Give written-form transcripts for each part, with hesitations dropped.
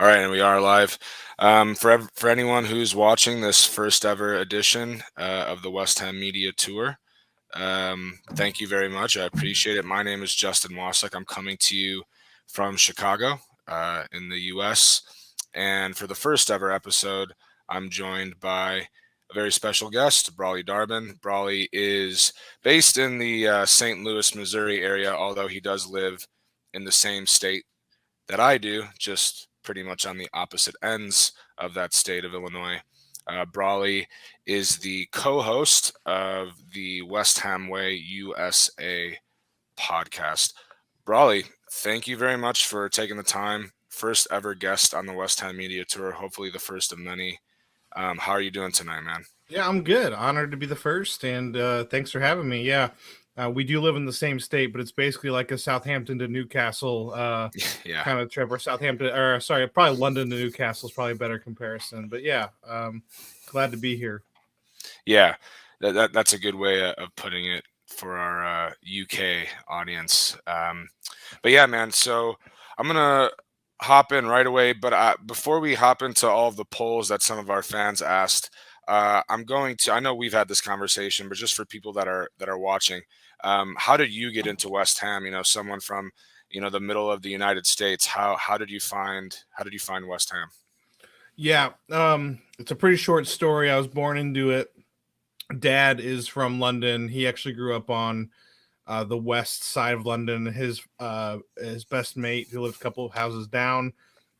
All right, and we are live. For anyone who's watching this first ever edition of the West Ham Media Tour, thank you very much. I appreciate it. My name is Justin Wasek. I'm coming to you from Chicago in the U.S. And for the first ever episode, I'm joined by a very special guest, Brawley Darbon. Brawley is based in the St. Louis, Missouri area, although he does live in the same state that I do, just pretty much on the opposite ends of that state of Illinois. Brawley is the co-host of the West Ham Way USA podcast. Brawley, thank you very much for taking the time. First ever guest on the West Ham Media Tour, hopefully the first of many. How are you doing tonight, man? Yeah, I'm good. Honored to be the first, and thanks for having me. Yeah, we do live in the same state, but it's basically like a Southampton to Newcastle Yeah. kind of trip, or Southampton, or sorry, probably London to Newcastle is probably a better comparison. But yeah, glad to be here. Yeah, that's a good way of putting it for our UK audience. But yeah, man. So I'm gonna hop in right away. But before we hop into all of the polls that some of our fans asked, I'm going to. I know we've had this conversation, but just for people that are watching, how did you get into West Ham? You know, someone from the middle of the United States. How did you find West Ham? Yeah, it's a pretty short story. I was born into it. Dad is from London. He actually grew up on the west side of London. His best mate, who lived a couple of houses down,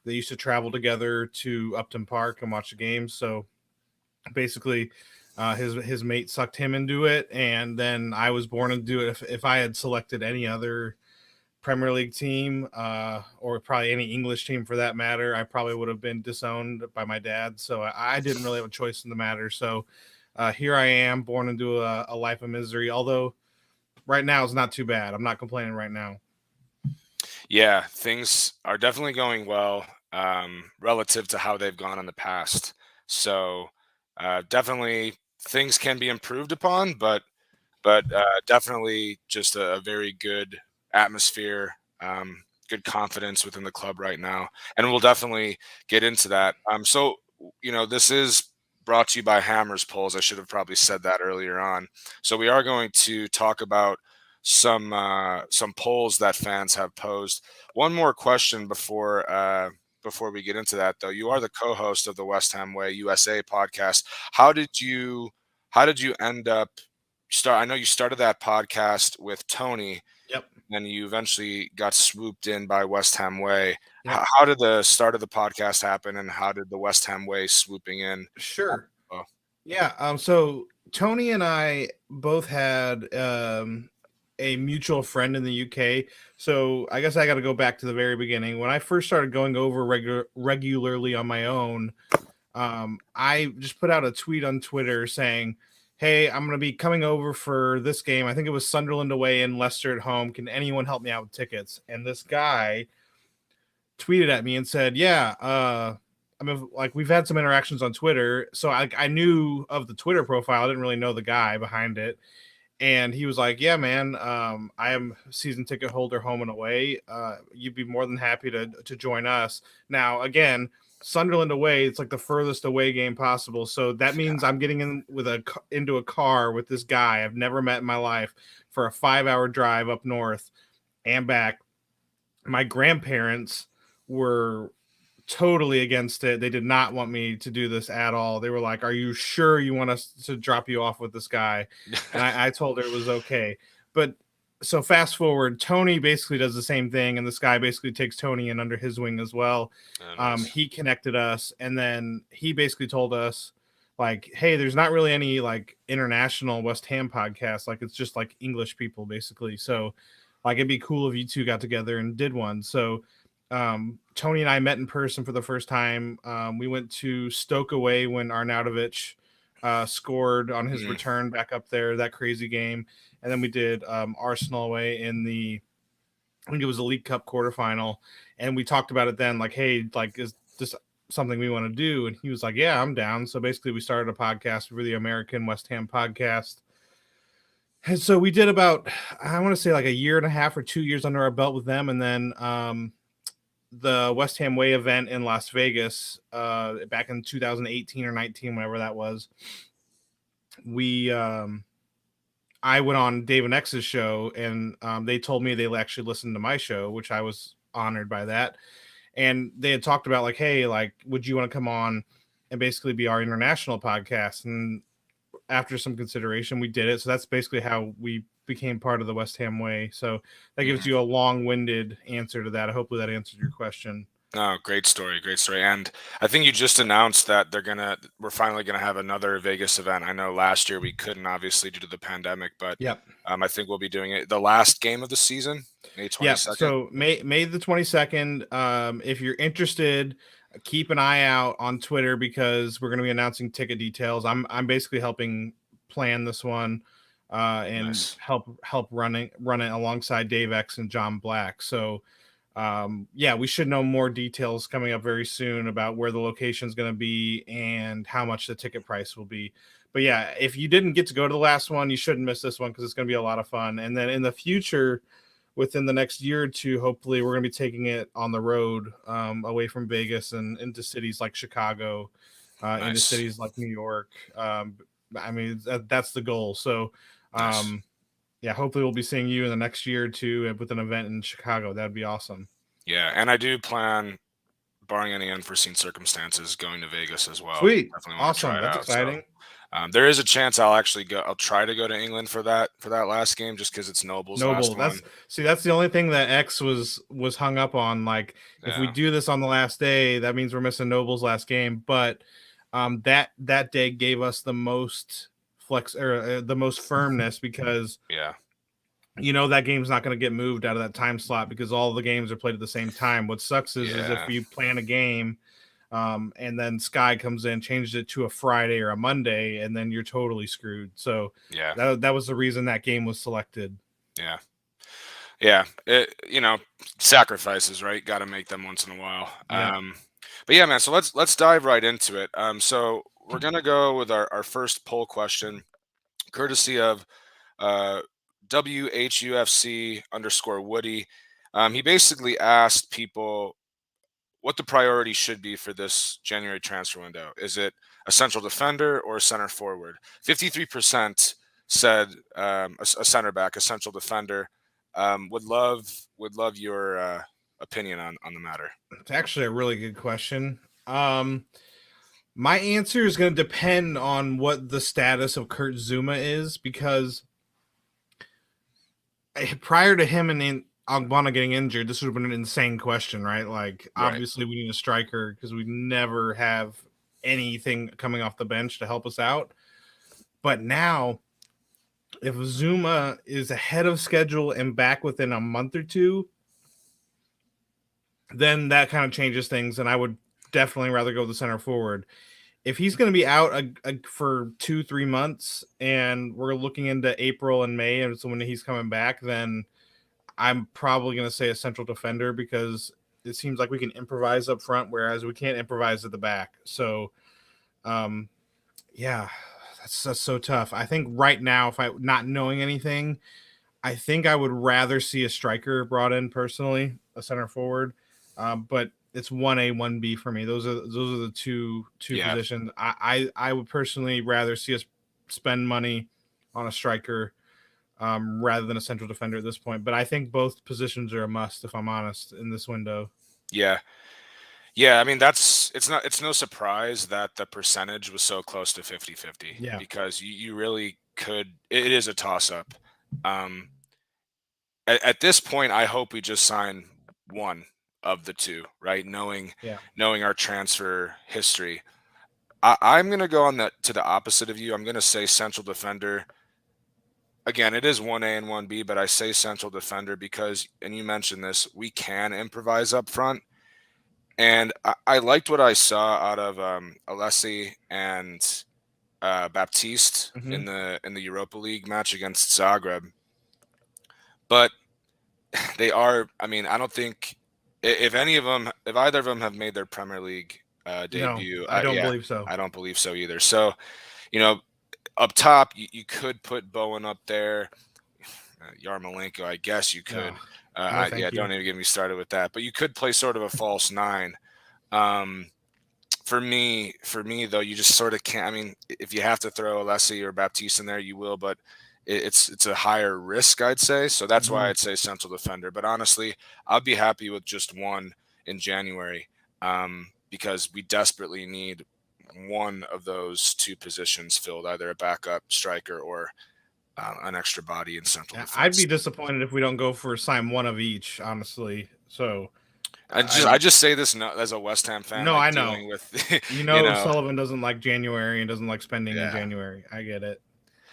they used to travel together to Upton Park and watch the games. So basically, his mate sucked him into it, and then I was born into it. If I had selected any other Premier League team, or probably any English team for that matter, I probably would have been disowned by my dad. So I didn't really have a choice in the matter. So here I am, born into a life of misery. Although right now it's not too bad. I'm not complaining right now. Yeah, things are definitely going well relative to how they've gone in the past. So definitely things can be improved upon, but definitely just a very good atmosphere, good confidence within the club right now, and we'll definitely get into that. So this is brought to you by Hammers Polls. I should have probably said that earlier on. So we are going to talk about some polls that fans have posed. One more question before we get into that, though. You are the co-host of the West Ham Way USA podcast. How did you how did you end up start? I know you started that podcast with Tony, Yep. and you eventually got swooped in by West Ham Way. Yep. How did the start of the podcast happen, and how did the West Ham Way swooping in? Sure. Oh, Yeah. So Tony and I both had a mutual friend in the UK. So I guess I got to go back to the very beginning. When I first started going over regularly on my own, I just put out a tweet on Twitter saying, "Hey, I'm going to be coming over for this game. I think it was Sunderland away and Leicester at home. Can anyone help me out with tickets?" And this guy tweeted at me and said, "Yeah, I mean, like we've had some interactions on Twitter, so I knew of the Twitter profile. I didn't really know the guy behind it." And he was like, "Yeah, man, I am season ticket holder home and away. You'd be more than happy to join us." Now, again, Sunderland away, it's like the furthest away game possible. So that means I'm getting into a car with this guy I've never met in my life for a 5-hour drive up north and back. My grandparents were totally against it. They did not want me to do this at all. They were like, "Are you sure you want us to drop you off with this guy?" And I told her it was okay. But so fast forward, Tony basically does the same thing, and this guy basically takes Tony in under his wing as well. yeah, nice. He connected us, and then he basically told us, like, "Hey, there's not really any like international West Ham podcast. Like, it's just like English people basically. So, like, it'd be cool if you two got together and did one." So Tony and I met in person for the first time. We went to Stoke away when Arnautovic scored on his Mm, return back up there, that crazy game. And then we did Arsenal away in I think it was the League Cup quarterfinal. And we talked about it then, like, "Hey, like, is this something we want to do?" And he was like, "Yeah, I'm down." So basically, we started a podcast for the American West Ham podcast. And so we did about, I want to say like a year and a half or 2 years under our belt with them. And then the West Ham Way event in Las Vegas back in 2018 or 19, whenever that was, we I went on Dave and X's show, and they told me they actually listened to my show, which I was honored by that. And they had talked about like, hey, like, would you want to come on and basically be our international podcast? And after some consideration, we did it. So that's basically how we became part of the West Ham Way. So that gives Mhm. you a long-winded answer to that. Hopefully that answered your question. Oh, great story, great story. And I think you just announced that we're finally gonna have another Vegas event. I know last year we couldn't obviously due to the pandemic, but Yep. I think we'll be doing it the last game of the season, May Yep. 22nd. So May the 22nd. If you're interested, keep an eye out on Twitter because we're going to be announcing ticket details. I'm basically helping plan this one and Nice. help run it alongside Dave X and John Black. So yeah, we should know more details coming up very soon about where the location is going to be and how much the ticket price will be. But yeah, if you didn't get to go to the last one, you shouldn't miss this one because it's going to be a lot of fun. And then in the future, within the next year or two, hopefully we're going to be taking it on the road, away from Vegas and into cities like Chicago, into Nice. cities like New York. I mean, that's the goal. So, Nice. um, yeah, hopefully we'll be seeing you in the next year or two with an event in Chicago. That'd be awesome. Yeah, and I do plan, barring any unforeseen circumstances, going to Vegas as well. Sweet. Definitely want to try Awesome. it That's out. So exciting. there is a chance I'll actually go. I'll try to go to England for that last game, just because it's Noble's last Noble. one. That's the only thing that X was hung up on. Like, if we Yeah. do this on the last day, that means we're missing Noble's last game. But that day gave us the most flex or the most firmness because Yeah. that game's not going to get moved out of that time slot because all the games are played at the same time. What sucks is if Yeah. you plan a game, and then Sky comes in, changed it to a Friday or a Monday, and then you're totally screwed. So Yeah. that was the reason that game was selected. Yeah. Yeah. Sacrifices, right? Got to make them once in a while. Yep. But yeah, man. So let's dive right into it. So we're gonna go with our first poll question, courtesy of uh, WHUFC_Woody. He basically asked people what the priority should be for this January transfer window. Is it a central defender or a center forward? 53% said a center back, a central defender. Would love your opinion on the matter. It's actually a really good question. My answer is going to depend on what the status of Kurt Zuma is because prior to him and Agbana getting injured, this would have been an insane question, right? Like, Right. obviously, we need a striker because we never have anything coming off the bench to help us out. But now, if Zuma is ahead of schedule and back within a month or two, then that kind of changes things. And I would definitely rather go with the center forward. If he's going to be out for 2-3 months and we're looking into April and May, and so when he's coming back, then I'm probably going to say a central defender because it seems like we can improvise up front, whereas we can't improvise at the back. So, yeah, that's so tough. I think right now, if I not knowing anything, I think I would rather see a striker brought in personally, a center forward. But it's 1A, 1B for me. Those are the two Yeah. positions. I would personally rather see us spend money on a striker rather than a central defender at this point. But I think both positions are a must, if I'm honest, in this window. Yeah. Yeah, I mean it's no surprise that the percentage was so close to 50-50 Yeah, because you really could, it is a toss up. Um at this point I hope we just sign one of the two, right? yeah. Knowing our transfer history. I'm gonna go on to the opposite of you. I'm gonna say central defender. Again, it is 1A and 1B, but I say central defender because, and you mentioned this, we can improvise up front. And I liked what I saw out of Alessi and Baptiste Hmm. in the Europa League match against Zagreb. But they are, I mean, I don't think if either of them have made their Premier League No, debut, I don't yeah, believe so. I don't believe so either. So, you know, up top, you could put Bowen up there, Yarmolenko, I guess you Yeah. could. No, Yeah, thank you. don't even get me started with that. But you could play sort of a false nine. Um, for me though, you just sort of can't. I mean, if you have to throw Alessi or Baptiste in there, you will, but it's a higher risk, I'd say. So that's why Mhm. I'd say central defender. But honestly, I'd be happy with just one in January, because we desperately need one of those two positions filled, either a backup striker or an extra body in central I'd be defense. disappointed if we don't go for sign one of each, honestly. So I I just say this as a West Ham fan, no, like I know. dealing with, You you know, know, Sullivan doesn't like January and doesn't like spending in yeah. January. I get it.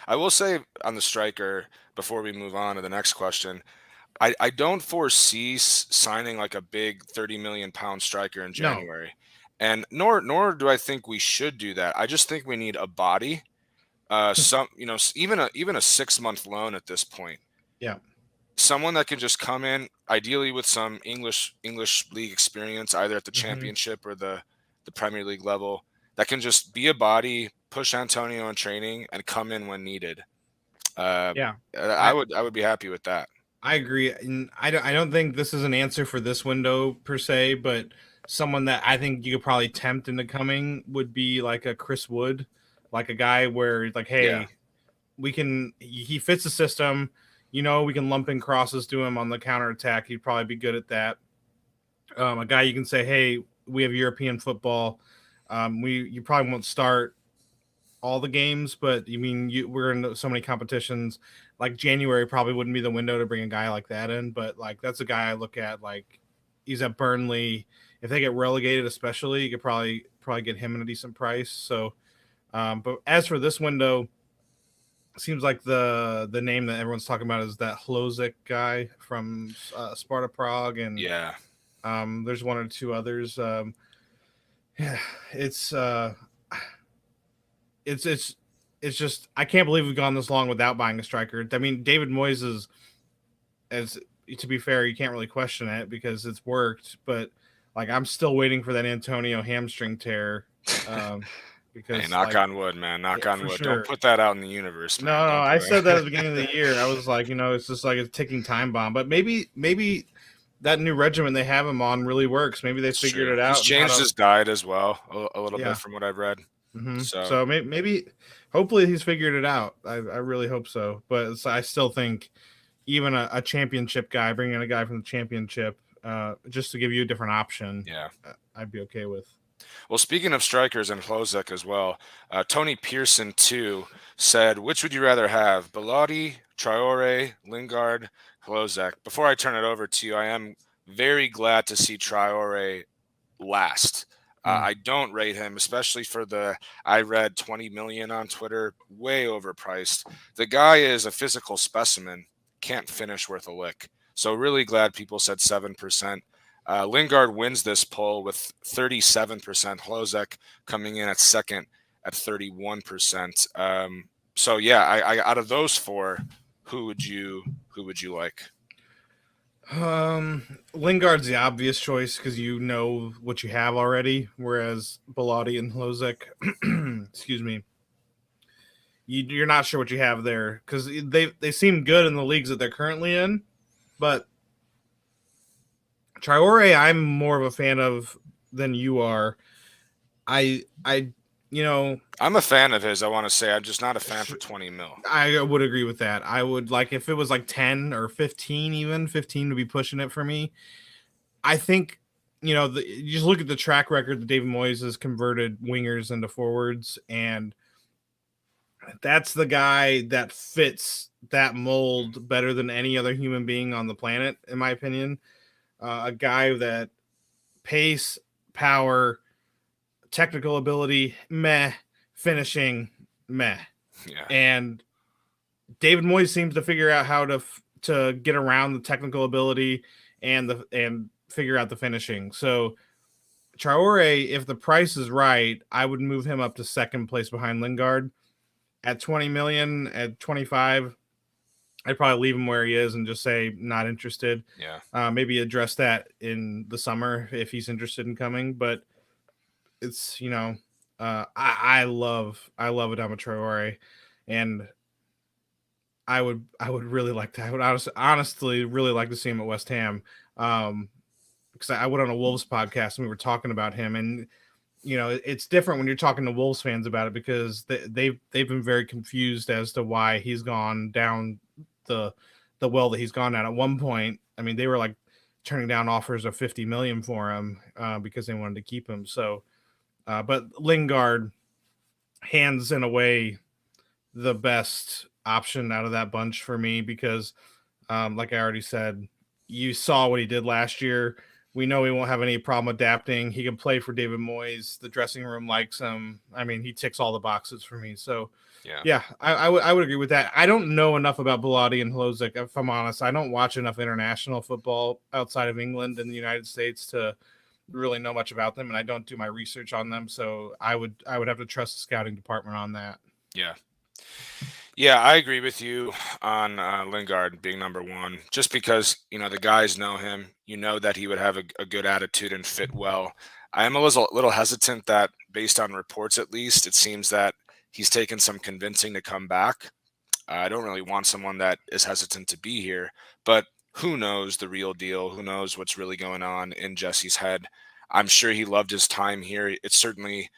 I will say on the striker before we move on to the next question, I don't foresee signing like a big 30 million pound striker in No. January, and nor do I think we should do that. I just think we need a body, some even a 6 month loan at this point, Yeah. someone that can just come in, ideally with some English league experience, either at the Hmm. championship or the Premier League level, that can just be a body, push Antonio in training, and come in when needed. Uh, Yeah. I I would be happy with that. I agree. And I don't think this is an answer for this window per se, but someone that I think you could probably tempt into coming would be like a Chris Wood, like a guy where it's like, Yeah, hey, he fits the system. We can lump in crosses to him on the counter attack. He'd probably be good at that. A guy you can say, hey, we have European football. You probably won't start all the games, but we're in so many competitions. Like January probably wouldn't be the window to bring a guy like that in, but like that's a guy I look at. Like he's at Burnley. If they get relegated, especially, you could probably get him at a decent price. So, but as for this window, seems like the name that everyone's talking about is that Hlozik guy from Sparta Prague, and yeah. there's one or two others. Yeah, it's uh, it's it's it's just I can't believe we've gone this long without buying a striker. I mean, David Moyes is, as to be fair, you can't really question it because it's worked. But like, I'm still waiting for that Antonio hamstring tear, um, Hey, because knock like on wood, man. Knock on for wood. Don't sure. put that out in the universe, No, man. no, Don't I put said that at it. the beginning of the year. I was like, it's just like a ticking time bomb. But maybe that new regimen they have him on really works. Maybe they That's figured true. it He's out and how changed to, his diet as well a little bit yeah. from what I've read. So So maybe, hopefully, he's figured it out. I really hope so. But I still think even a championship guy, bringing a guy from the championship, just to give you a different option, yeah. I'd be okay with. Well, speaking of strikers and Hlozek as well, Tony Pearson too said, which would you rather have, Bellotti, Traore, Lingard, Hlozek? Before I turn it over to you, I am very glad to see Traore last. Mm. I don't rate him, especially for I read 20 million on Twitter, way overpriced. The guy is a physical specimen, can't finish worth a lick. So really glad people said 7%. Lingard wins this poll with 37%. Hlozek coming in at second at 31%. So yeah, out of those four, who would you like? Lingard's the obvious choice because you know what you have already, whereas Bellotti and Hlozek, excuse me, you're not sure what you have there because they seem good in the leagues that they're currently in, but Traore, I'm more of a fan of than you are. I you know I'm a fan of his. I want to say I'm just not a fan for 20 mil. I would agree with that. I would like if it was like 10 or 15, even 15 would be pushing it for me. I think you just look at the track record that David Moyes has converted wingers into forwards, and that's the guy that fits that mold better than any other human being on the planet, in my opinion. A guy that pace, power, technical ability, meh, finishing, meh. Yeah. And David Moyes seems to figure out how to get around the technical ability and figure out the finishing. So Traore, if the price is right, I would move him up to second place behind Lingard at 20 million. At 25, I'd probably leave him where he is and just say not interested. Yeah. Maybe address that in the summer if he's interested in coming. But it's I love Adama Traore, and I would really like to. I would honestly really like to see him at West Ham. Because I went on a Wolves podcast and we were talking about him, and it's different when you're talking to Wolves fans about it because they've been very confused as to why he's gone down the well that he's gone down. At one point, I mean, they were like turning down offers of 50 million for him because they wanted to keep him. So, but Lingard, hands in a way, the best option out of that bunch for me because, like I already said, you saw what he did last year. We know he won't have any problem adapting. He can play for David Moyes. The dressing room likes him. I mean, he ticks all the boxes for me. So, Yeah. yeah, I would agree with that. I don't know enough about Bellotti and Hložek, if I'm honest. I don't watch enough international football outside of England and the United States to really know much about them, and I don't do my research on them. So I would have to trust the scouting department on that. Yeah. Yeah, I agree with you on Lingard being number one, just because the guys know him. You know that he would have a good attitude and fit well. I am a little hesitant that, based on reports at least, it seems that he's taken some convincing to come back. I don't really want someone that is hesitant to be here, but who knows the real deal? Who knows what's really going on in Jesse's head? I'm sure he loved his time here. It certainly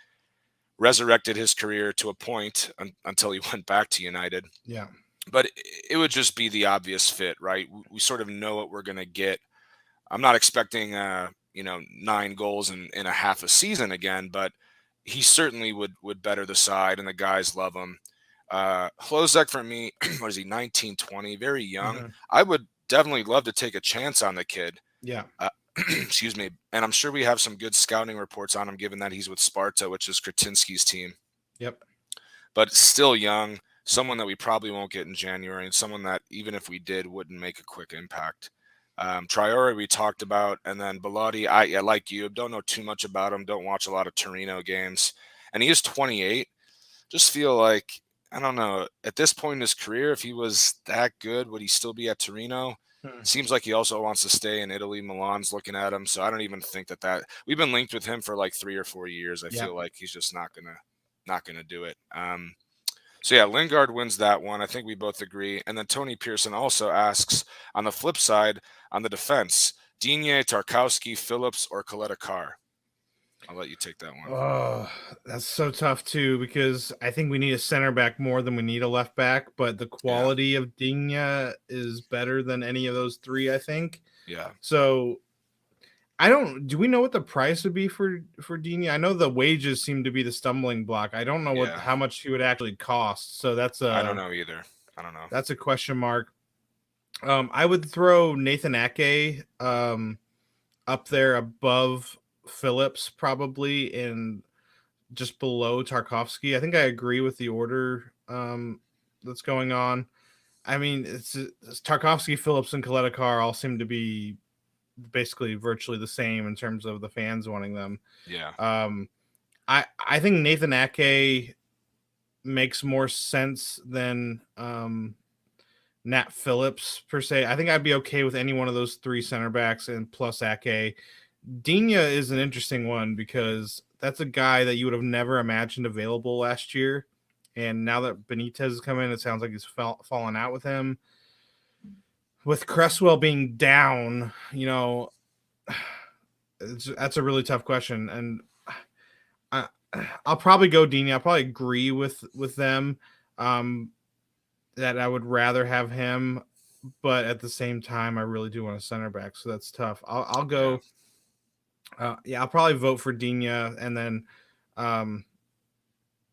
resurrected his career to a point until he went back to United. Yeah. But it would just be the obvious fit, right? We sort of know what we're going to get. I'm not expecting, 9 goals in a half a season again, but he certainly would better the side, and the guys love him. Hložek for me, what is he, 19, 20, very young. Mhm. I would definitely love to take a chance on the kid. Yeah. Excuse me. And I'm sure we have some good scouting reports on him, given that he's with Sparta, which is Kretinsky's team. Yep. But still young, someone that we probably won't get in January, and someone that, even if we did, wouldn't make a quick impact. Traore we talked about, and then Bellotti, I like you, don't know too much about him, don't watch a lot of Torino games. And he is 28. Just feel like, I don't know, at this point in his career, if he was that good, would he still be at Torino? Hmm. Seems like he also wants to stay in Italy. Milan's looking at him, so I don't even think that we've been linked with him for like 3 or 4 years. I Yeah. feel like he's just not gonna do it. So yeah, Lingard wins that one. I think we both agree. And then Tony Pearson also asks, on the flip side, on the defense, Digne, Tarkowski, Phillips, or Coletta Carr. I'll let you take that one. Oh, that's so tough too because I think we need a center back more than we need a left back, but the Yeah, quality of Digne is better than any of those three, I think. yeah. So do we know what the price would be for Digne? I know the wages seem to be the stumbling block. I don't know Yeah. how much he would actually cost. So I don't know either. I don't know. that's a question mark. I would throw Nathan Ake up there above Phillips probably and just below Tarkovsky. I think I agree with the order that's going on. I mean, it's Tarkovsky, Phillips, and Coletta Carr all seem to be basically virtually the same in terms of the fans wanting them. Yeah. I think Nathan Ake makes more sense than Nat Phillips per se. I think I'd be okay with any one of those three center backs and plus Ake. Digne is an interesting one because that's a guy that you would have never imagined available last year. And now that Benitez has come in, it sounds like he's fallen out with him. With Cresswell being down, that's a really tough question. And I'll probably go Digne. I'll probably agree with them that I would rather have him. But at the same time, I really do want a center back. So that's tough. I'll go. I'll probably vote for Digne and then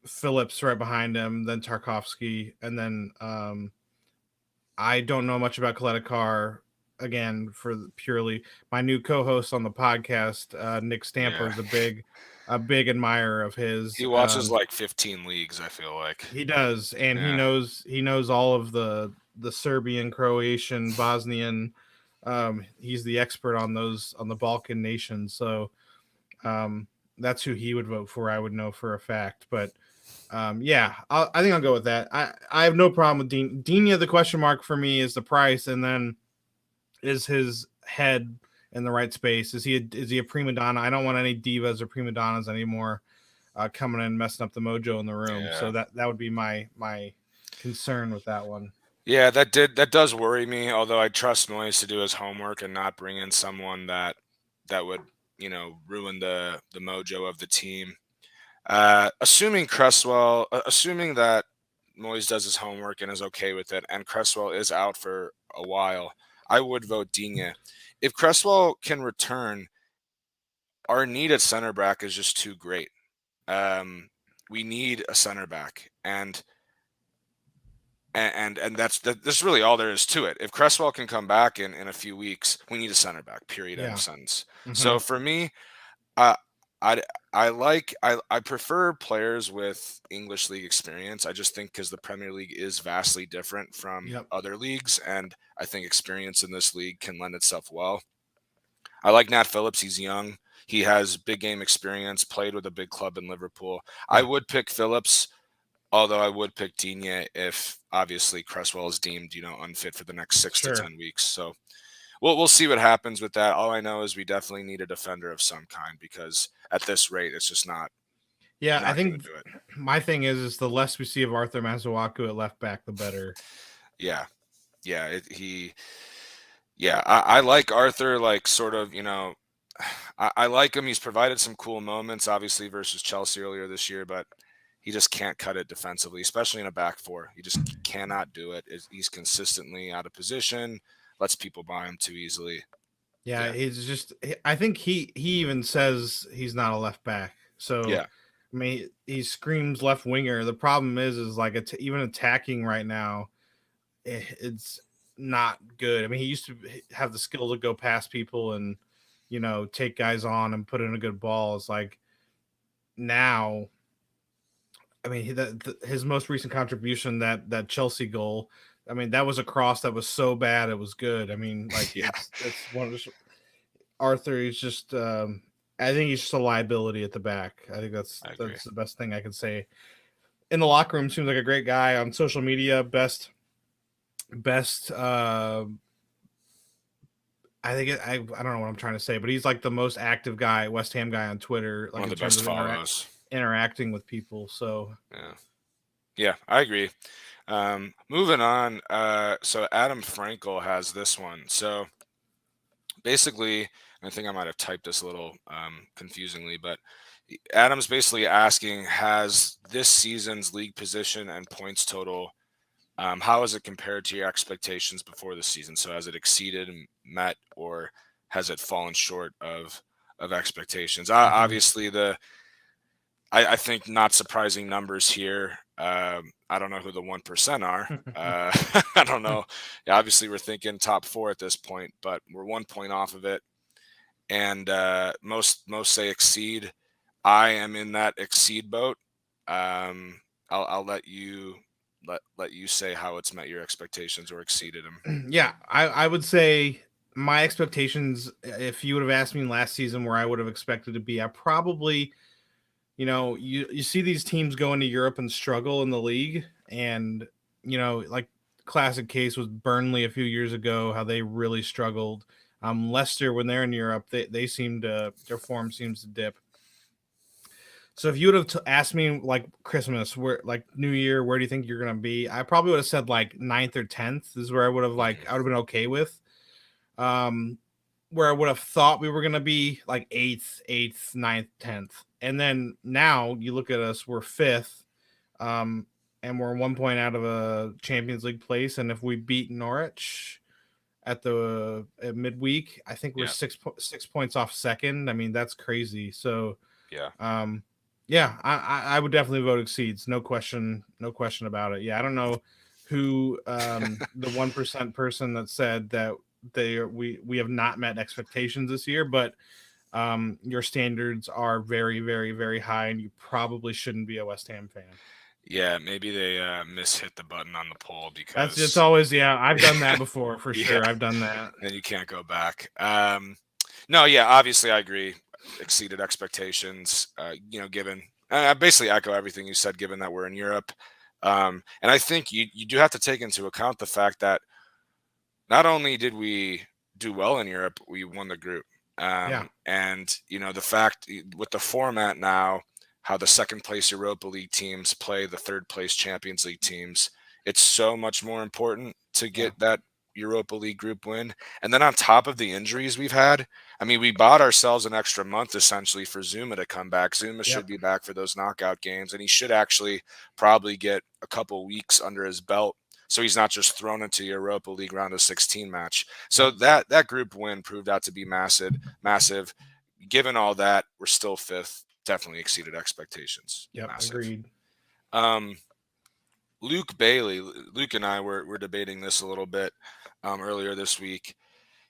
Phillips right behind him, then Tarkovsky, and then I don't know much about Coletta Carr. Again, for purely my new co-host on the podcast, Nick Stamper, is a big admirer of his. He watches like 15 leagues, I feel like. He does, and Yeah. he knows all of the Serbian, Croatian, Bosnian. He's the expert on the Balkan nations, so that's who he would vote for. I would know for a fact, but I think I'll go with that. I have no problem with Digne. The question mark for me is the price, and then is his head in the right space? Is he a prima donna? I don't want any divas or prima donnas anymore coming in and messing up the mojo in the room. Yeah. So that would be my concern with that one. Yeah, that does worry me. Although I trust Moyes to do his homework and not bring in someone that would ruin the mojo of the team. Assuming that Moyes does his homework and is okay with it, and Cresswell is out for a while, I would vote Digne. If Cresswell can return, our need at center back is just too great. Um, we need a center back, and that's really all there is to it. If Cresswell can come back in a few weeks, we need a center back. Period. End of Yeah. sentence. Hmm. So for me, uh, I I prefer players with English league experience. I just think because the Premier League is vastly different from Yep. other leagues, and I think experience in this league can lend itself well. I like Nat Phillips. He's young. He has big game experience. Played with a big club in Liverpool. I Yeah. would pick Phillips. Although I would pick Digne if obviously Cresswell is deemed, unfit for the next 6 to 10 weeks. So we'll see what happens with that. All I know is we definitely need a defender of some kind because at this rate, it's just not Yeah, I not going think to do it. my thing is the less we see of Arthur Masuaku at left back, the better. Yeah, yeah. I like Arthur. Like sort of, I like him. He's provided some cool moments, obviously versus Chelsea earlier this year, but he just can't cut it defensively, especially in a back four. He just cannot do it. He's consistently out of position, lets people by him too easily. Yeah, Yeah, he's just. I think he even says he's not a left back. So, yeah, I mean, he screams left winger. The problem is like even attacking right now, it's not good. I mean, he used to have the skill to go past people and take guys on and put in a good ball. It's like now. I mean, his most recent contribution, that Chelsea goal. I mean, that was a cross that was so bad it was good. I mean, like yeah. it's one of just Arthur. He's just I think he's just a liability at the back. I think that's I agree. that's the best thing I can say. In the locker room, seems like a great guy. On social media, best. I think I don't know what I'm trying to say, but he's like the most active guy, West Ham guy on Twitter, One like of in the terms best of follows. interacting with people. So Yeah, yeah, I agree. Moving on. So Adam Frankel has this one. So basically, I think I might have typed this a little confusingly, but Adam's basically asking, has this season's league position and points total, how is it compared to your expectations before the season? So has it exceeded and met, or has it fallen short of expectations? mhm. Obviously, I think not surprising numbers here. I don't know who the 1% are. I don't know. Yeah, obviously, we're thinking top four at this point, but we're 1 point off of it, and most say exceed. I am in that exceed boat. Um, I'll let you say how it's met your expectations or exceeded them. Yeah, I would say my expectations, if you would have asked me last season where I would have expected to be, I probably, you see these teams go into Europe and struggle in the league, and like classic case was Burnley a few years ago, how they really struggled. Leicester, when they're in Europe, they seem to their form seems to dip. So if you would have asked me like Christmas, where like New Year, where do you think you're gonna be? I probably would have said like ninth or tenth. This is where I would have Mhm. I would have been okay with. Um, where I would have thought we were gonna be like eighth, ninth, tenth, and then now you look at us, we're fifth, and we're 1 point out of a Champions League place. And if we beat Norwich at midweek, I think we're Yeah, 6 points off second. I mean, that's crazy. So yeah, um, yeah, I would definitely vote exceeds. No question about it. Yeah, I don't know who the 1% person that said that we have not met expectations this year, but your standards are very, very, very high, and you probably shouldn't be a West Ham fan. yeah. Maybe they mishit the button on the poll It's because always, yeah. I've done that before for yeah, sure. I've done that. then you can't go back. No, yeah, obviously I agree. Exceeded expectations. Given I basically echo everything you said. Given that we're in Europe, and I think you do have to take into account the fact that not only did we do well in Europe, we won the group. Yeah, And the fact with the format now, how the second place Europa League teams play the third place Champions League teams, it's so much more important to Yeah. get that Europa League group win. And then on top of the injuries we've had, I mean, we bought ourselves an extra month essentially for Zuma to come back. Zuma Yep. should be back for those knockout games, and he should actually probably get a couple weeks under his belt so he's not just thrown into Europa League round of 16 match. So Yep. that group win proved out to be massive, massive. Given all that, we're still fifth. Definitely exceeded expectations. Yep. Massive. Agreed. Um, Luke Bailey, Luke and I were debating this a little bit earlier this week.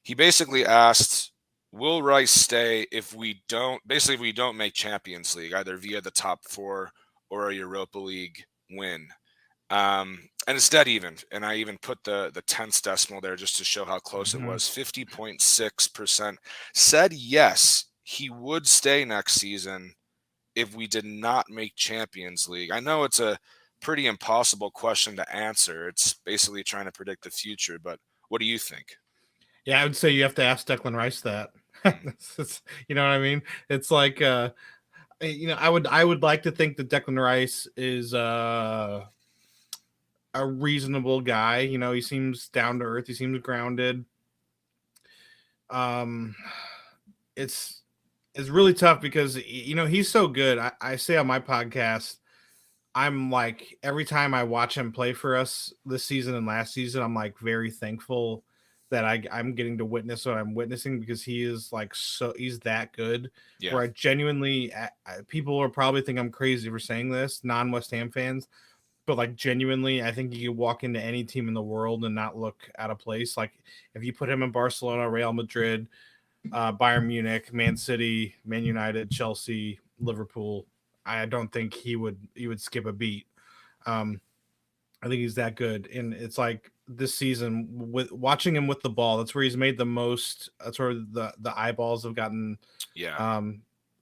He basically asked, "Will Rice stay if we don't? Basically, if we don't make Champions League, either via the top four or a Europa League win." And it's dead even. And I even put the tenths decimal there just to show how close it was. 50.6% said yes, he would stay next season if we did not make Champions League. I know it's a pretty impossible question to answer. It's basically trying to predict the future, but what do you think? Yeah, I would say you have to ask Declan Rice that. Hmm. You know what I mean? It's like I would like to think that Declan Rice is a reasonable guy. You know, he seems down to earth, he seems grounded. Um it's it's really tough because he's so good. I say on my podcast, I'm like every time I watch him play for us this season and last season, I'm like very thankful that I'm getting to witness what I'm witnessing because he is like he's that good. Yeah. Where I genuinely, people will probably think I'm crazy for saying this, non West Ham fans, but like genuinely, I think you could walk into any team in the world and not look out of place. Like if you put him in Barcelona, Real Madrid, Bayern Munich, Man City, Man United, Chelsea, Liverpool, I don't think he would skip a beat. Um, I think he's that good, and it's like this season with watching him with the ball. That's where he's made the most. That's where the eyeballs have gotten Yeah.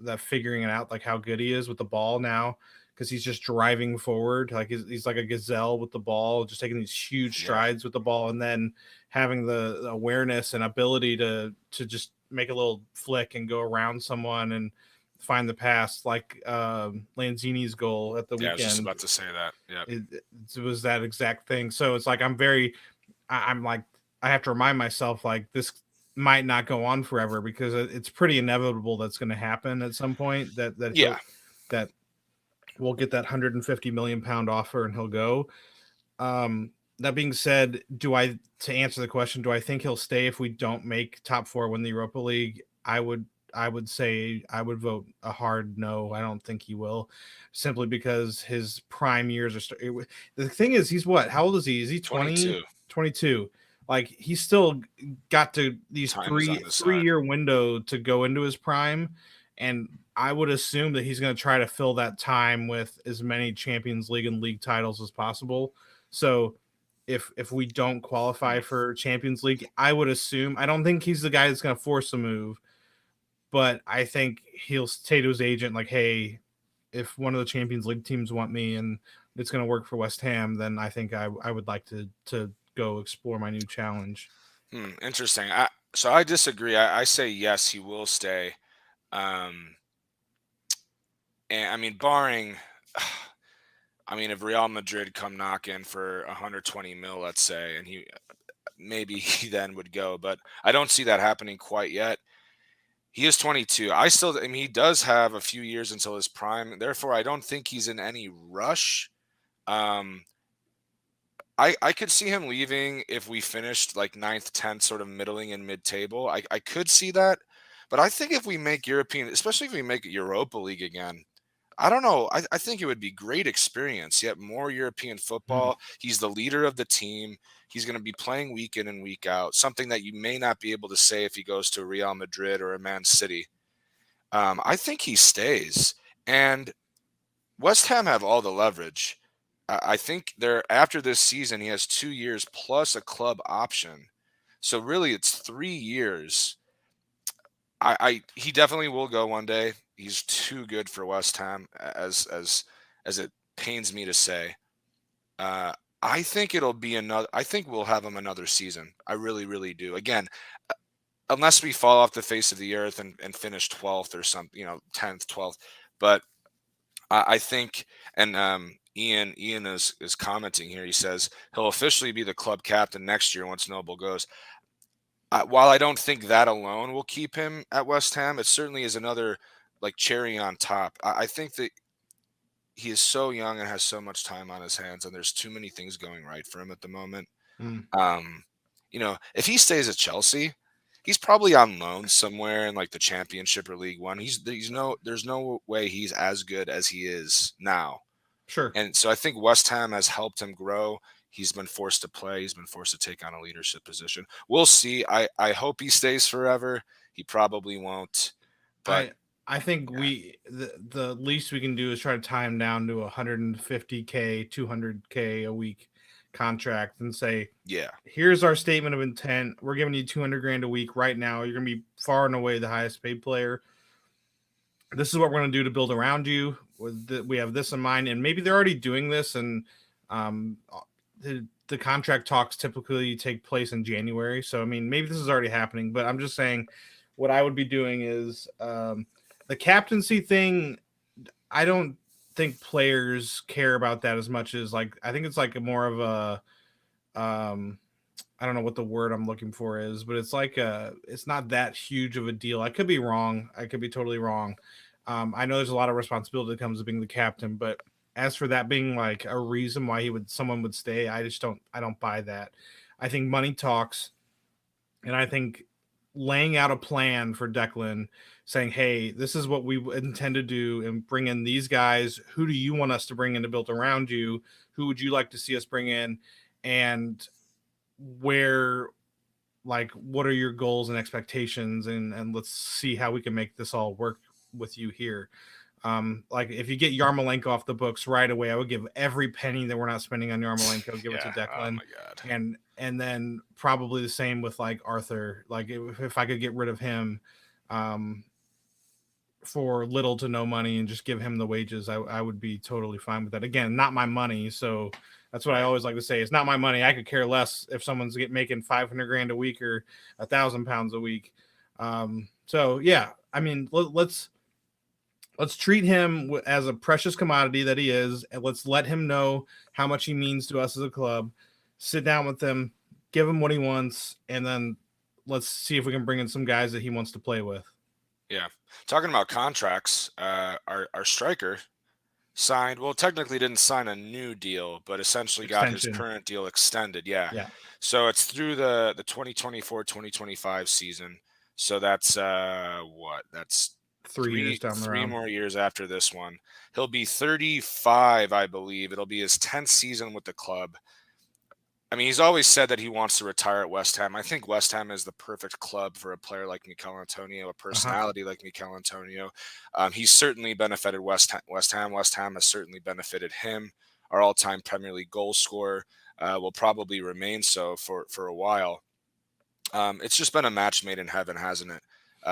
that figuring it out, like how good he is with the ball now, because he's just driving forward, like he's like a gazelle with the ball, just taking these huge Yeah. strides with the ball, and then having the awareness and ability to just make a little flick and go around someone and find the pass, like Lanzini's goal at the Yeah. I was just weekend. about to say that. Yeah. It was that exact thing. So it's like I'm like I have to remind myself like this might not go on forever because it's pretty inevitable that's going to happen at some point Yeah. that we'll get that 150 million pound offer and he'll go. That being said, to answer the question, do I think he'll stay if we don't make top four, win the Europa League? I would say I would vote a hard no. I don't think he will, simply because his prime years are. The thing is, he's what? How old is he? Is he 20? 22. 22. Like he's still got to these Time is on his three side. year window to go into his prime, and I would assume that he's going to try to fill that time with as many Champions League and league titles as possible. So if we don't qualify for Champions League, I would assume I don't think he's the guy that's going to force a move, but I think he'll say to his agent like, "Hey, if one of the Champions League teams want me and it's going to work for West Ham, then I think I would like to go explore my new challenge." Interesting. So I disagree. I say yes, he will stay. Um, and I mean, barring, I mean, if Real Madrid come knocking for 120 mil, let's say, and he maybe he then would go, but I don't see that happening quite yet. He is 22. I mean, he does have a few years until his prime. Therefore, I don't think he's in any rush. Um, I could see him leaving if we finished like ninth, 10th, sort of middling and mid table. I could see that. But I think if we make European, especially if we make Europa League again, I don't know. I think it would be great experience. Yet more European Mm. football. He's the leader of the team. He's going to be playing week in and week out. Something that you may not be able to say if he goes to Real Madrid or a Man City. I think he stays. And West Ham have all the leverage. I think they're after this season, he has 2 years plus a club option. So really, it's 3 years. He definitely will go one day. He's too good for West Ham, as it pains me to say. Uh, I think it'll be another. I think we'll have him another season. I really, really do. Again, unless we fall off the face of the earth and finish 12th or something, 10th, 12th. But I think, and Ian is commenting here. He says he'll officially be the club captain next year once Noble goes. While I don't think that alone will keep him at West Ham, it certainly is another like cherry on top. I think that he is so young and has so much time on his hands, and there's too many things going right for him at the moment. Mm, Um, if he stays at Chelsea, he's probably on loan somewhere in like the Championship or League One. There's no way he's as good as he is now. sure. And so I think West Ham has helped him grow. He's been forced to play. He's been forced to take on a leadership position. We'll see. I hope he stays forever. He probably won't. But I think yeah, the least we can do is try to tie him down to 150K, 200K a week contract and say, yeah, here's our statement of intent. We're giving you 200 grand a week right now. You're going to be far and away the highest paid player. This is what we're going to do to build around you. We have this in mind, and maybe they're already doing this. And um, the contract talks typically take place in January, so I mean, maybe this is already happening. But I'm just saying, what I would be doing is the captaincy thing. I don't think players care about that as much as like I think it's like a more of a I don't know what the word I'm looking for is, but it's like it's not that huge of a deal. I could be wrong. I could be totally wrong. I know there's a lot of responsibility that comes with being the captain, but as for that being like a reason why someone would stay, I don't buy that. I think money talks, and I think laying out a plan for Declan, saying, "Hey, this is what we intend to do, and bring in these guys. Who do you want us to bring in to build around you? Who would you like to see us bring in?" And where like what are your goals and expectations, and let's see how we can make this all work with you here. Like if you get Yarmolenko off the books right away, I would give every penny that we're not spending on Yarmolenko, give it to yeah. Oh Declan. my God. And then probably the same with like Arthur. Like if I could get rid of him um for little to no money and just give him the wages, I would be totally fine with that. Again, not my money, so that's what I Right. always like to say. It's not my money. I could care less if someone's making 500 grand a week or £1,000 a week. So yeah, I mean, let's treat him as a precious commodity that he is, and let's let him know how much he means to us as a club. Sit down with him, give him what he wants, and then let's see if we can bring in some guys that he wants to play with. Yeah. Talking about contracts, our striker signed. Well, technically didn't sign a new deal, but essentially got his Extension. current deal extended. Yeah. Yeah. So it's through the 2024-2025 season. So that's what? That's 3 years down the three road. more years after this one. He'll be 35, I believe. It'll be his 10th season with the club. I mean, he's always said that he wants to retire at West Ham. I think West Ham is the perfect club for a player like Mikel Antonio, a Uh-huh. personality like Mikel Antonio. He's certainly benefited West Ham. West Ham has certainly benefited him. Our all-time Premier League goal scorer will probably remain so for a while. It's just been a match made in heaven, hasn't it?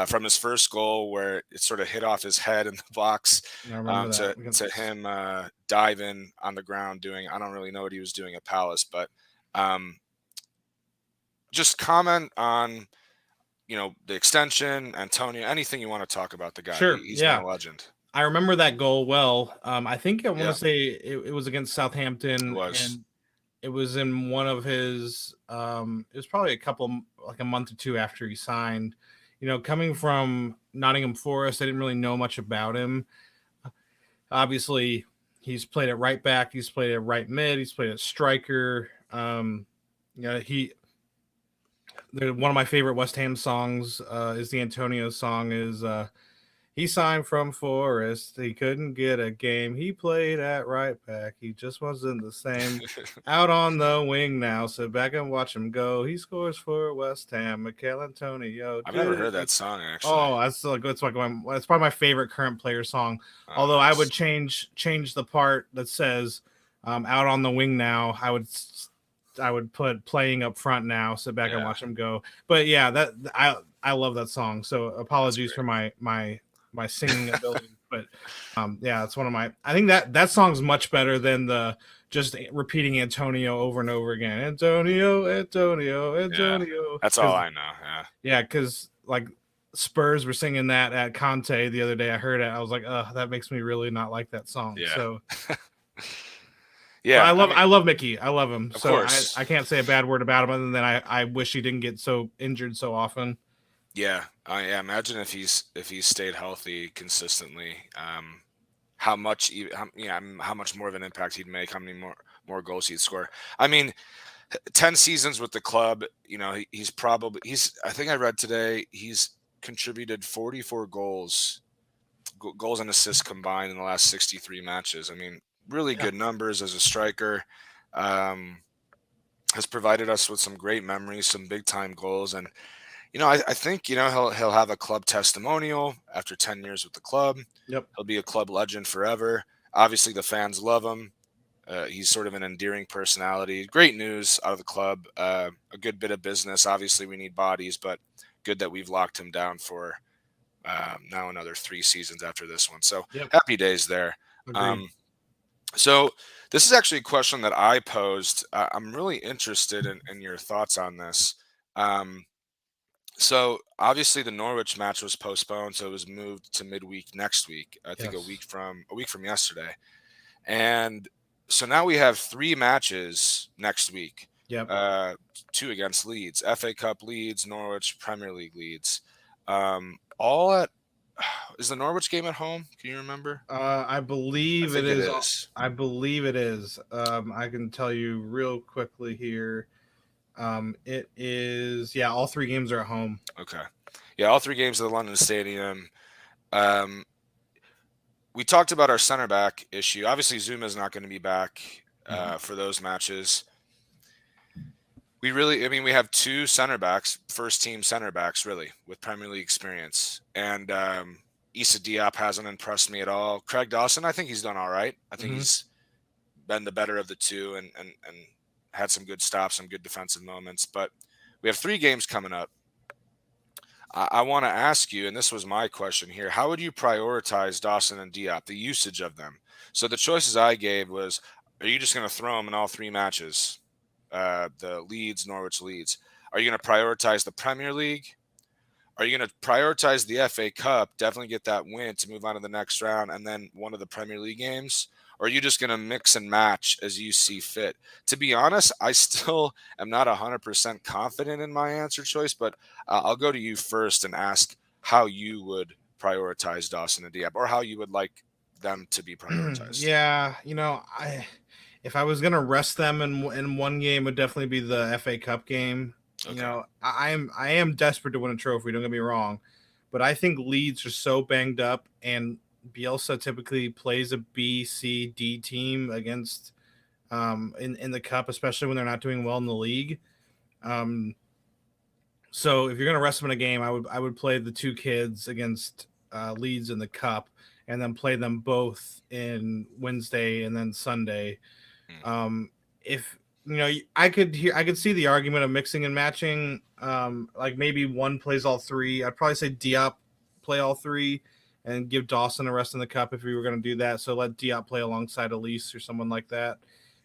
From his first goal, where it sort of hit off his head in the box, I remember that to him diving on the ground doing, I don't really know what he was doing at Palace, but um, just comment on the extension, Antonio, anything you want to talk about the guy. Sure. He's been Yeah. a legend. I remember that goal well. I think I want to Yeah, say it was against it Southampton, was. and it was in one of his it was probably like a month or two after he signed. Coming from Nottingham Forest, I didn't really know much about him. Obviously, he's played at right back, he's played at right mid, he's played at striker. He one of my favorite West Ham songs is the Antonio song. Is He signed from Forest. He couldn't get a game. He played at right back. He just wasn't the same. Out on the wing now. Sit back and watch him go. He scores for West Ham. Mikel Antonio I've never did heard it. that song actually. Oh, that's probably my favorite current player song. Oh, Although I would nice. change the part that says "out on the wing now." I would put playing up front now. Sit back and Yeah, watch him go. But yeah, I love that song. So that's apologies for great. my singing ability, but yeah, it's one of my. I think that song's much better than the just repeating Antonio over and over again. Antonio, Antonio, Yeah, Antonio. that's all Because I know. Yeah, yeah, because like Spurs were singing that at Conte the other day. I heard it. I was like, that makes me really not like that song. Yeah. So, but Yeah, I mean, I love Mickey. I love him. of So course. I can't say a bad word about him other than I wish he didn't get so injured so often. Yeah, yeah, imagine if he's stayed healthy consistently, how much how much more of an impact he'd make, how many more goals he'd score. I mean, 10 seasons with the club, he's I think I read today he's contributed 44 goals and assists combined in the last 63 matches. I mean, really Yeah. good numbers as a striker. Um, has provided us with some great memories, some big time goals, and I think he'll have a club testimonial after 10 years with the club. Yep. He'll be a club legend forever. Obviously, the fans love him. He's sort of an endearing personality. Great news out of the club. A good bit of business. Obviously, we need bodies, but good that we've locked him down for now another 3 seasons after this one. So Yep. happy days there. Agreed. Um, so this is actually a question that I posed. I'm really interested in your thoughts on this. Um, so obviously the Norwich match was postponed, so it was moved to midweek next week. I think Yes. a week from yesterday. And so now we have 3 matches next week. Yep. Uh, 2 against Leeds, FA Cup Leeds, Norwich Premier League Leeds. All at is the Norwich game at home? Can you remember? I I believe it think it is. is. I believe it is. I can tell you real quickly here. It is. Yeah, all three games are at home. Okay. Yeah, all 3 games at the London Stadium. Um, we talked about our center back issue. Obviously, Zuma is not going to be back Mhm. for those matches. We have 2 center backs, first team center backs, really, with Premier League experience. And Issa Diop hasn't impressed me at all. Craig Dawson, I think he's done all right. I think Mhm. he's been the better of the two and had some good stops, some good defensive moments. But we have 3 games coming up. I want to ask you, and this was my question here, how would you prioritize Dawson and Diop, the usage of them? So the choices I gave was, are you just going to throw them in all 3 matches? The Leeds, Norwich Leeds. Are you going to prioritize the Premier League? Are you going to prioritize the FA Cup, definitely get that win to move on to the next round, and then one of the Premier League games? Or are you just going to mix and match as you see fit? To be honest, I still am not 100% confident in my answer choice, but I'll go to you first and ask how you would prioritize Dawson and Diab, or how you would like them to be prioritized. Yeah, I if I was gonna rest them in one game, would definitely be the FA Cup game. Okay. I am desperate to win a trophy. Don't get me wrong, but I think Leeds are so banged up, and Bielsa typically plays a B, C, D team against in the cup, especially when they're not doing well in the league. Um, so if you're gonna rest them in a game, I would play the two kids against Leeds in the cup, and then play them both in Wednesday and then Sunday. Mm, If I could see the argument of mixing and matching. Like maybe one plays all three. I'd probably say Diop play all three, and give Dawson a rest in the cup if we were going to do that. So let Diop play alongside Elise or someone like that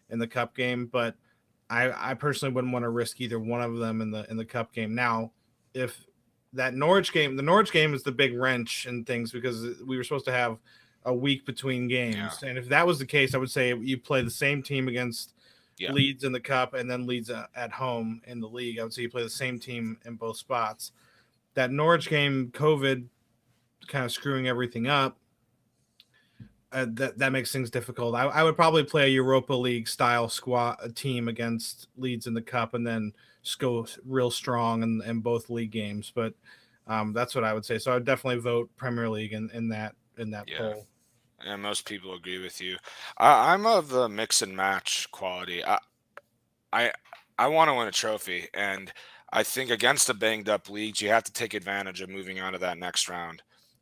in the cup game. But I personally wouldn't want to risk either one of them in the cup game. Now, if the Norwich game is the big wrench and things because we were supposed to have a week between yeah. games, and if that was the case, I would say you play the same team against Yeah. Leeds in the cup and then Leeds at home in the league. I would say you play the same team in both spots. That Norwich game, COVID kind of screwing everything up. That makes things difficult. I would probably play a Europa League style squad team against Leeds in the cup, and then go real strong in both league games. But that's what I would say. So I would definitely vote Premier League in that Yeah. poll. And most people agree with you. I'm of the mix and match quality. I I want to win a trophy, and I think against the banged up leagues, you have to take advantage of moving on to that next round.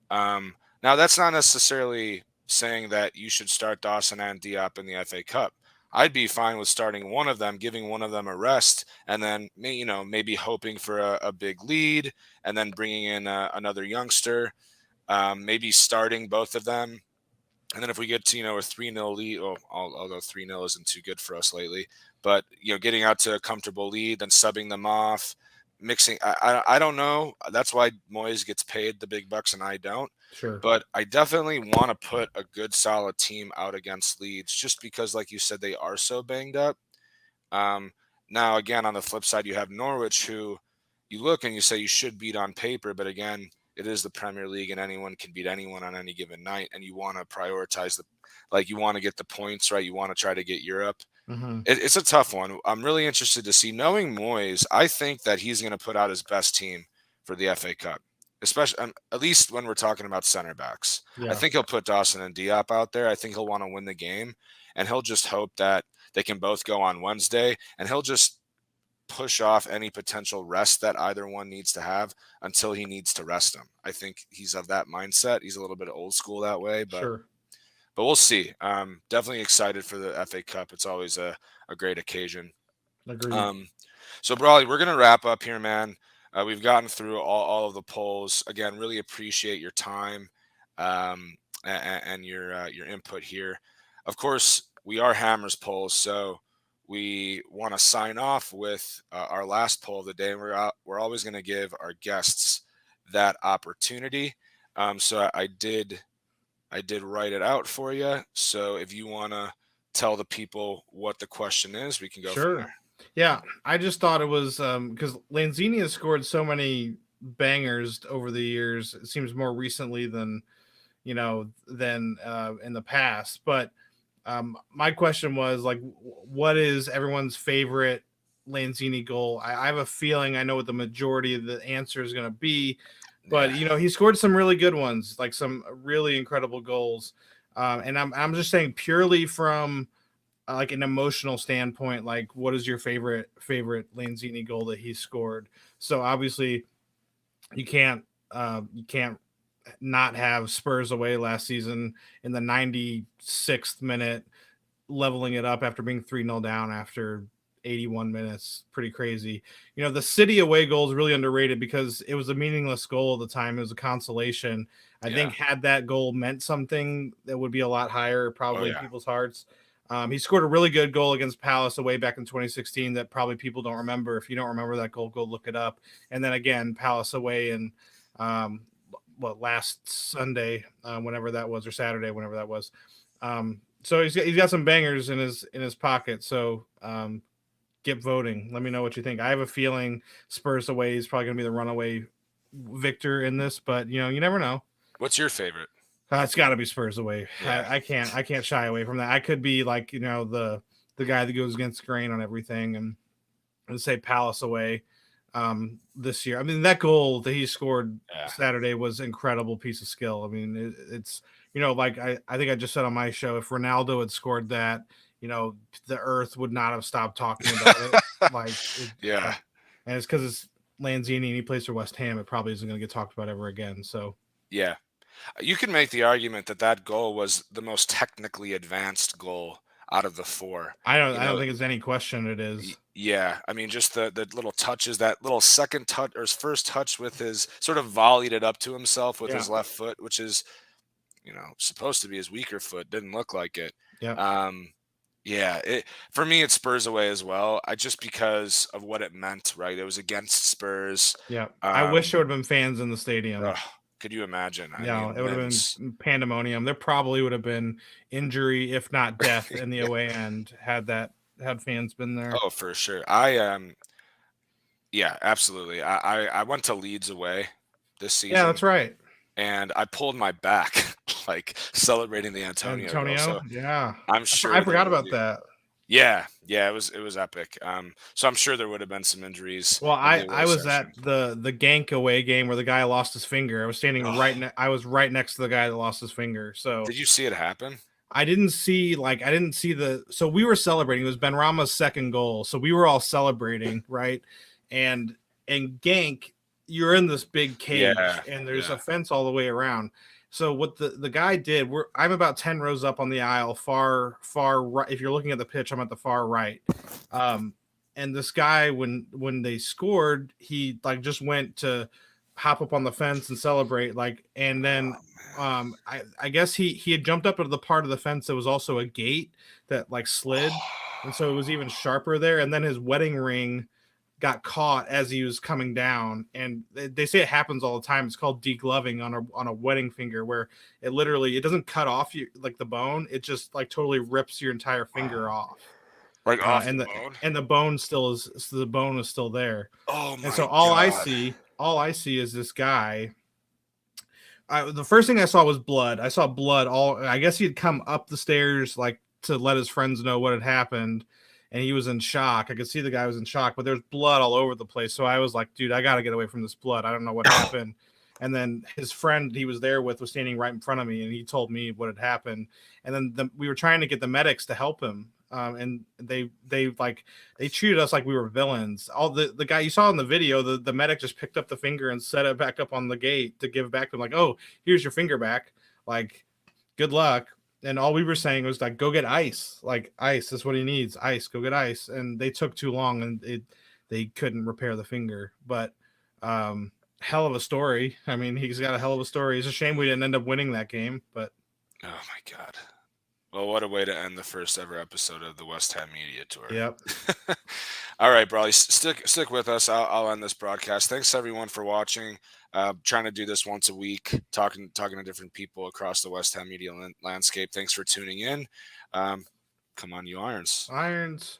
Now, that's not necessarily saying that you should start Dawson and Diop in the FA Cup. I'd be fine with starting one of them, giving one of them a rest, and then maybe hoping for a big lead, and then bringing in another youngster. Maybe starting both of them, and then if we get to a 3-0 lead, although 3-0 isn't too good for us lately, but getting out to a comfortable lead, then subbing them off, mixing. I don't know. That's why Moyes gets paid the big bucks and I don't. Sure. But I definitely want to put a good, solid team out against Leeds, just because, like you said, they are so banged up. Um, Now, again, on the flip side, you have Norwich, who you look and you say you should beat on paper, but again, it is the Premier League, and anyone can beat anyone on any given night. And you want to prioritize like you want to get the points right. You want to try to get Europe. Hmm. It's a tough one. I'm really interested to see. Knowing Moyes, I think that he's going to put out his best team for the FA Cup, especially at least when we're talking about center backs. I Yeah. think he'll put Dawson and Diop out there. I think he'll want to win the game, and he'll just hope that they can both go on Wednesday, and he'll just push off any potential rest that either one needs to have until he needs to rest them. I think he's of that mindset. He's a little bit old school that way, Sure. but we'll see. Definitely excited for the FA Cup. It's always a great occasion. Agreed. Um, so, Brawley, we're going to wrap up here, man. We've gotten through all of the polls. Again, really appreciate your time and your input here. Of course, we are Hammers polls, so we want to sign off with our last poll of the day. We're always going to give our guests that opportunity. So I did write it out for you. So if you want to tell the people what the question is, we can go from Sure. there. Yeah, I just thought it was because Lanzini has scored so many bangers over the years. It seems more recently than in the past. But my question was like, what is everyone's favorite Lanzini goal? I have a feeling I know what the majority of the answer is going to be, but Yeah. he scored some really good ones, like some really incredible goals. And I'm just saying purely from like an emotional standpoint, like what is your favorite Lanzini goal that he scored? So obviously you can't not have Spurs away last season in the 96th minute, leveling it up after being 3-0 down after 81 minutes. Pretty crazy. The City away goal is really underrated because it was a meaningless goal at the time. It was a consolation. I Yeah. think had that goal meant something, that would be a lot higher, Oh, probably in yeah. people's hearts. He scored a really good goal against Palace away back in 2016 that probably people don't remember. If you don't remember that goal, go look it up. And then again, Palace away in um, last Sunday, whenever that was, or Saturday, whenever that was. So he's got some bangers in his pocket. So get voting. Let me know what you think. I have a feeling Spurs away is probably going to be the runaway victor in this, but you never know. What's your favorite? It's got to be Spurs away. Yeah. I can't shy away from that. I could be like the guy that goes against the grain on everything and say Palace away this year. I mean, that goal that he scored Yeah. Saturday was incredible piece of skill. I mean, it's like I think I just said on my show, if Ronaldo had scored that, the earth would not have stopped talking about it. Like, Yeah. and it's because it's Lanzini and he plays for West Ham. It probably isn't going to get talked about ever again. So Yeah. You can make the argument that that goal was the most technically advanced goal out of the four. I don't think it's any question it is. Yeah. I mean, just the little touches, that little second touch or his first touch with his sort of volleyed it up to himself with Yeah. his left foot, which is, supposed to be his weaker foot. Didn't look like it. Yeah. Yeah, for me it's Spurs away as well. Just because of what it meant, right? It was against Spurs. Yeah. I wish there would have been fans in the stadium. Ugh, could you imagine? I Yeah, mean, it would have been pandemonium. There probably would have been injury, if not death, in the away end had fans been there. Oh, for sure. Yeah, absolutely. I went to Leeds away this season. Yeah, that's right. And I pulled my back like celebrating the Antonio goal. So yeah. I'm sure I forgot about that. Yeah, it was epic. So I'm sure there would have been some injuries. Well, in the away I was section. at the Gank away game where the guy lost his finger. I was standing Oh. I was right next to the guy that lost his finger. So Did you see it happen? I didn't see so we were celebrating. It was Benrahma's second goal. So we were all celebrating, right? And Gank, you're in this big cage and there's a fence all the way around. So what the guy did, I'm about 10 rows up on the aisle, far right. If you're looking at the pitch, I'm at the far right. And this guy, when they scored, he like just went to hop up on the fence and celebrate, and then I guess he had jumped up to the part of the fence that was also a gate that like slid, and so it was even sharper there. And then his wedding ring got caught as he was coming down, and they say it happens all the time. It's called degloving on a wedding finger, where it doesn't cut off you like the bone, it just like totally rips your entire finger off. Like off the And bone? the bone still is so the bone is still there. Oh And so my God. all I see is this guy. The first thing I saw was blood. I saw blood all. I guess he had come up the stairs like to let his friends know what had happened, and he was in shock. I could see the guy was in shock, but there's blood all over the place. So I was like, dude, I got to get away from this blood. I don't know what happened. And then his friend he was there with was standing right in front of me, and he told me what had happened. And then we were trying to get the medics to help him, and they treated us like we were villains. All the guy you saw in the video, the medic just picked up the finger and set it back up on the gate to give back to him, like, oh, here's your finger back, like, good luck. And all we were saying was like, go get ice, like ice is what he needs, ice, go get ice. And they took too long, and they couldn't repair the finger. But hell of a story. I mean, he's got a hell of a story. It's a shame we didn't end up winning that game, but Oh my God. Well, what a way to end the first ever episode of the West Ham Media Tour. yep. All right, Brawley, stick with us. I'll end this broadcast. Thanks everyone for watching. Trying to do this once a week, talking to different people across the West Ham media landscape. Thanks for tuning in. Come on, you Irons. Irons.